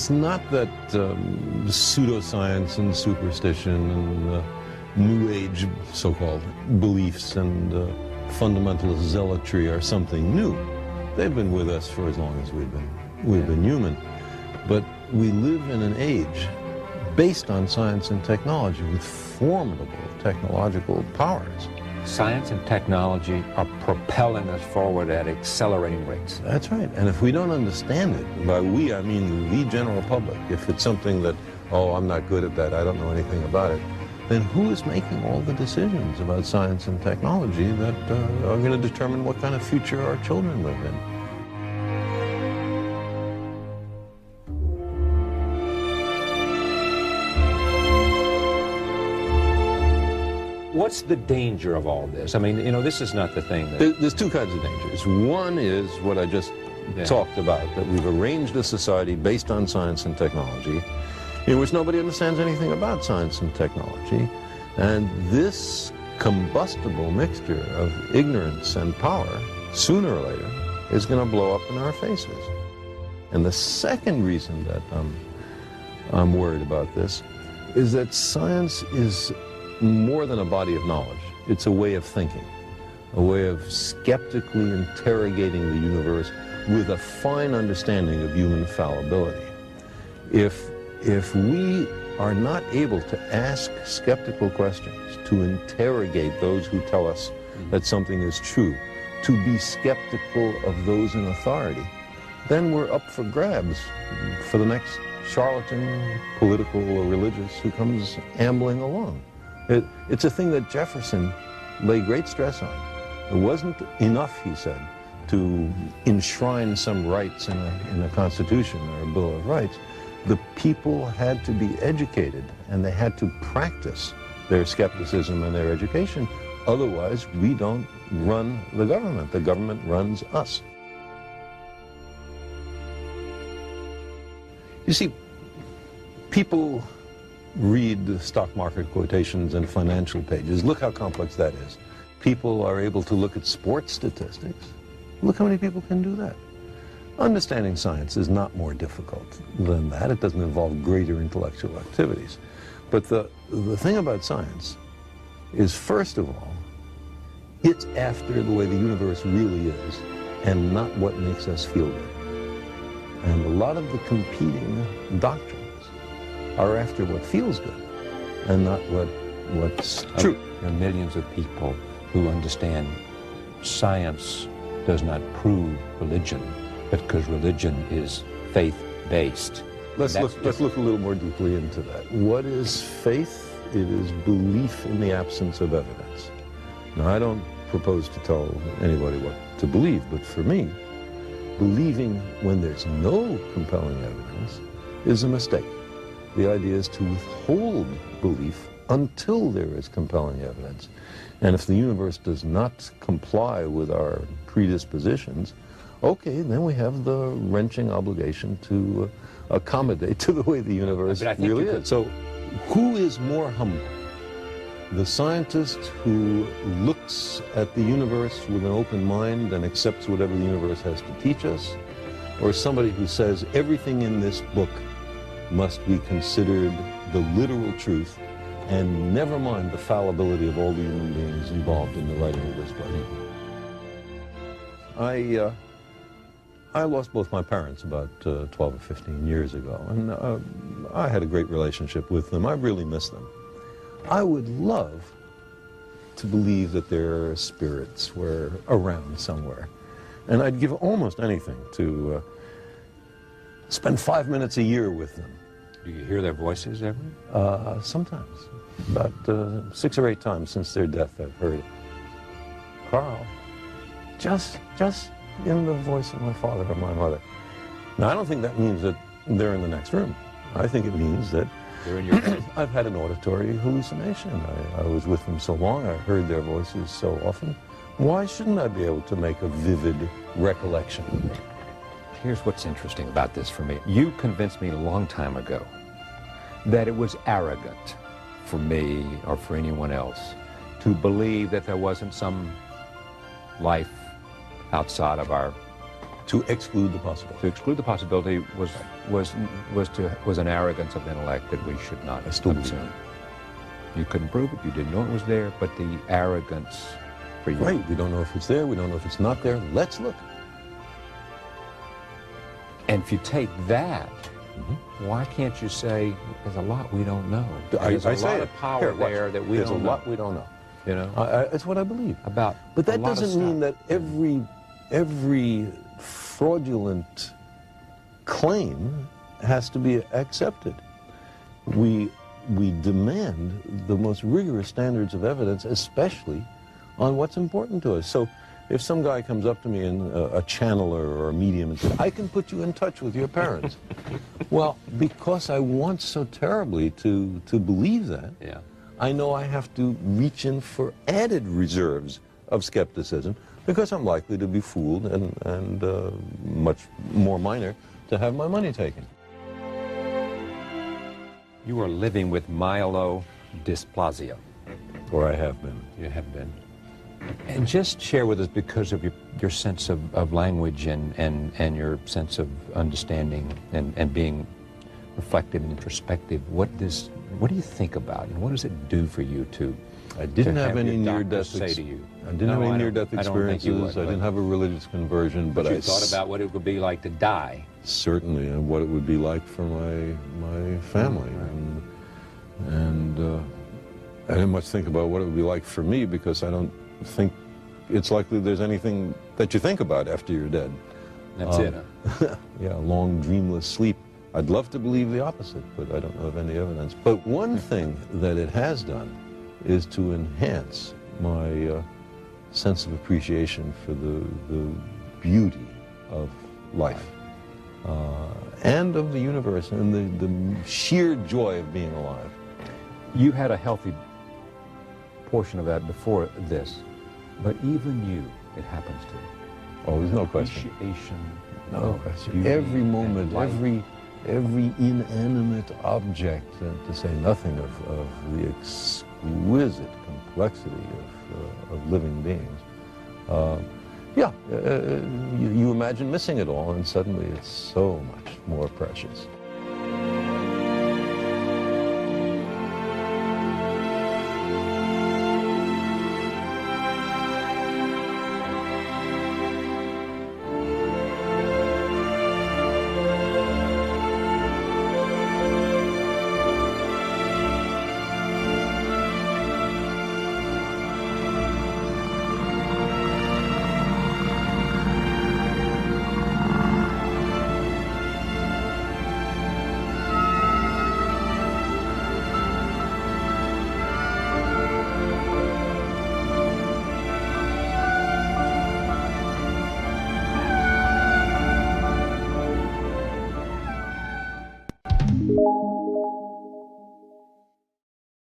It's not that pseudoscience and superstition and New Age so-called beliefs and fundamentalist zealotry are something new. They've been with us for as long as we've been human. But we live in an age based on science and technology with formidable technological powers. Science and technology are propelling us forward at accelerating rates. That's right. And if we don't understand it, by we I mean the general public, if it's something that, oh, I'm not good at that, I don't know anything about it, then who is making all the decisions about science and technology that are going to determine what kind of future our children live in? What's the danger of all this? I mean, you know, this is not the thing that... There's two kinds of dangers. One is what I just talked about, that we've arranged a society based on science and technology, in which nobody understands anything about science and technology, and this combustible mixture of ignorance and power, sooner or later, is going to blow up in our faces. And the second reason that I'm worried about this is that science is more than a body of knowledge. It's a way of thinking, a way of skeptically interrogating the universe with a fine understanding of human fallibility. If we are not able to ask skeptical questions, to interrogate those who tell us that something is true, to be skeptical of those in authority, then we're up for grabs for the next charlatan, political or religious, who comes ambling along. It's a thing that Jefferson laid great stress on. It wasn't enough, he said, to enshrine some rights in a Constitution or a Bill of Rights. The people had to be educated, and they had to practice their skepticism and their education. Otherwise, we don't run the government. The government runs us. You see, people read the stock market quotations and financial pages. Look how complex that is. People are able to look at sports statistics. Look how many people can do that. Understanding science is not more difficult than that. It doesn't involve greater intellectual activities. But the thing about science is, first of all, it's after the way the universe really is and not what makes us feel good. And a lot of the competing doctrines are after what feels good and not what's true. There are millions of people who understand science does not prove religion, because religion is faith-based. Let's look a little more deeply into that. What is faith? It is belief in the absence of evidence. Now, I don't propose to tell anybody what to believe, but for me, believing when there's no compelling evidence is a mistake. The idea is to withhold belief until there is compelling evidence. And if the universe does not comply with our predispositions, okay, then we have the wrenching obligation to accommodate to the way the universe really is. So who is more humble? The scientist who looks at the universe with an open mind and accepts whatever the universe has to teach us, or somebody who says everything in this book must be considered the literal truth, and never mind the fallibility of all the human beings involved in the writing of this book? I lost both my parents about 12 or 15 years ago, and I had a great relationship with them. I really miss them. I would love to believe that their spirits were around somewhere, and I'd give almost anything to spend 5 minutes a year with them. Do you hear their voices ever? Sometimes. About 6 or 8 times since their death, I've heard it. Carl, just in the voice of my father or my mother. Now, I don't think that means that they're in the next room. I think it means that they're in your head. I've had an auditory hallucination. I was with them so long, I heard their voices so often. Why shouldn't I be able to make a vivid recollection? Here's what's interesting about this for me. You convinced me a long time ago that it was arrogant for me or for anyone else to believe that there wasn't some life outside of our To exclude the possibility. To exclude the possibility was an arrogance of intellect that we should not assume. You couldn't prove it, you didn't know it was there, but the arrogance for you. Right, we don't know if it's there, we don't know if it's not there, let's look. And if you take that, why can't you say, there's a lot we don't know? There's a lot of power there that we don't know. There's a lot we don't know. You know? It's what I believe. But that doesn't mean that every fraudulent claim has to be accepted. We demand the most rigorous standards of evidence, especially on what's important to us. So if some guy comes up to me, and a channeler or a medium, and says, I can put you in touch with your parents. Well, because I want so terribly to believe that, I know I have to reach in for added reserves of skepticism, because I'm likely to be fooled and much more minor to have my money taken. You are living with myelodysplasia. Or I have been. You have been. And just share with us, because of your sense of language and your sense of understanding and being reflective and introspective, what do you think about, and what does it do for you to I didn't have any near-death experiences. I didn't have any near-death experiences. I didn't have a religious conversion, but you thought about what it would be like to die. Certainly, and what it would be like for my family, and I didn't much think about what it would be like for me, because I don't think it's likely there's anything that you think about after you're dead. That's it. Huh? Yeah, long dreamless sleep. I'd love to believe the opposite, but I don't know of any evidence. But one thing that it has done is to enhance my sense of appreciation for the beauty of life and of the universe, and the sheer joy of being alive. You had a healthy portion of that before this, but even you, it happens to you. Oh, there's no question. Appreciation. No question. Every moment, every inanimate object, to say nothing of the exquisite complexity of living beings. You imagine missing it all, and suddenly it's so much more precious.